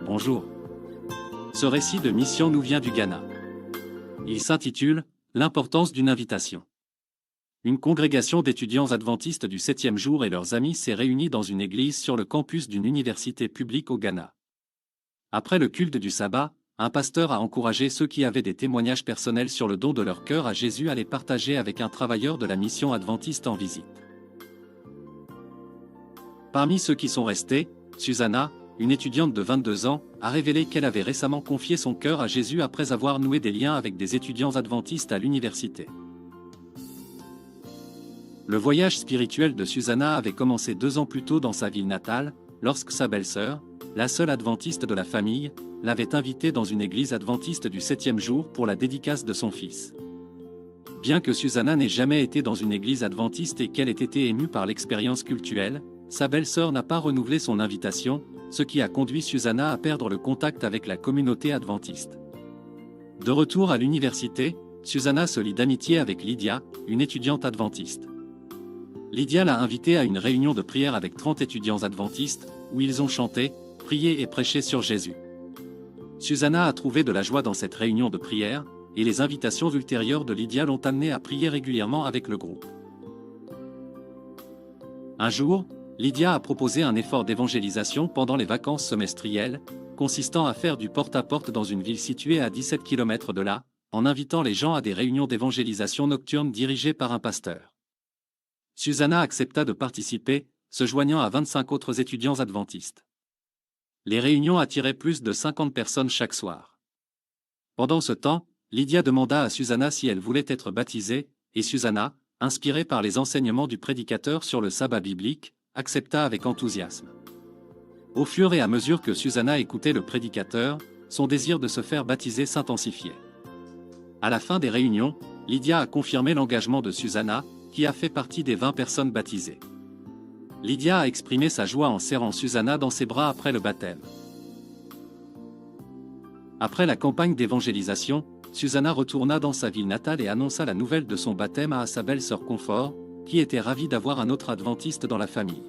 Bonjour. Ce récit de mission nous vient du Ghana. Il s'intitule « L'importance d'une invitation ». Une congrégation d'étudiants adventistes du 7e jour et leurs amis s'est réunie dans une église sur le campus d'une université publique au Ghana. Après le culte du sabbat, un pasteur a encouragé ceux qui avaient des témoignages personnels sur le don de leur cœur à Jésus à les partager avec un travailleur de la mission adventiste en visite. Parmi ceux qui sont restés, Susanna, une étudiante de 22 ans, a révélé qu'elle avait récemment confié son cœur à Jésus après avoir noué des liens avec des étudiants adventistes à l'université. Le voyage spirituel de Susanna avait commencé 2 ans plus tôt dans sa ville natale, lorsque sa belle-sœur, la seule adventiste de la famille, l'avait invitée dans une église adventiste du 7e jour pour la dédicace de son fils. Bien que Susanna n'ait jamais été dans une église adventiste et qu'elle ait été émue par l'expérience cultuelle, sa belle-sœur n'a pas renouvelé son invitation, ce qui a conduit Susanna à perdre le contact avec la communauté adventiste. De retour à l'université, Susanna se lie d'amitié avec Lydia, une étudiante adventiste. Lydia l'a invitée à une réunion de prière avec 30 étudiants adventistes, où ils ont chanté, prié et prêché sur Jésus. Susanna a trouvé de la joie dans cette réunion de prière, et les invitations ultérieures de Lydia l'ont amenée à prier régulièrement avec le groupe. Un jour, Lydia a proposé un effort d'évangélisation pendant les vacances semestrielles, consistant à faire du porte-à-porte dans une ville située à 17 km de là, en invitant les gens à des réunions d'évangélisation nocturnes dirigées par un pasteur. Susanna accepta de participer, se joignant à 25 autres étudiants adventistes. Les réunions attiraient plus de 50 personnes chaque soir. Pendant ce temps, Lydia demanda à Susanna si elle voulait être baptisée, et Susanna, inspirée par les enseignements du prédicateur sur le sabbat biblique, accepta avec enthousiasme. Au fur et à mesure que Susanna écoutait le prédicateur, son désir de se faire baptiser s'intensifiait. À la fin des réunions, Lydia a confirmé l'engagement de Susanna, qui a fait partie des 20 personnes baptisées. Lydia a exprimé sa joie en serrant Susanna dans ses bras après le baptême. Après la campagne d'évangélisation, Susanna retourna dans sa ville natale et annonça la nouvelle de son baptême à sa belle-sœur Comfort, qui était ravie d'avoir un autre adventiste dans la famille.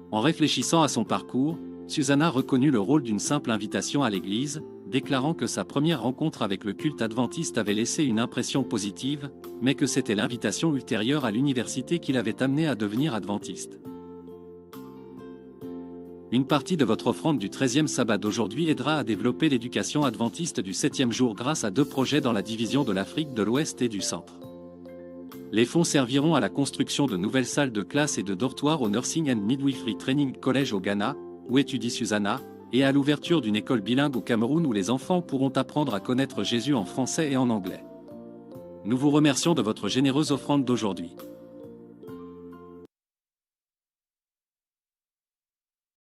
En réfléchissant à son parcours, Susanna reconnut le rôle d'une simple invitation à l'église, déclarant que sa première rencontre avec le culte adventiste avait laissé une impression positive, mais que c'était l'invitation ultérieure à l'université qui l'avait amenée à devenir adventiste. Une partie de votre offrande du 13e sabbat d'aujourd'hui aidera à développer l'éducation adventiste du 7e jour grâce à 2 projets dans la division de l'Afrique de l'Ouest et du Centre. Les fonds serviront à la construction de nouvelles salles de classe et de dortoirs au Nursing and Midwifery Training College au Ghana, où étudie Susanna, et à l'ouverture d'une école bilingue au Cameroun où les enfants pourront apprendre à connaître Jésus en français et en anglais. Nous vous remercions de votre généreuse offrande d'aujourd'hui.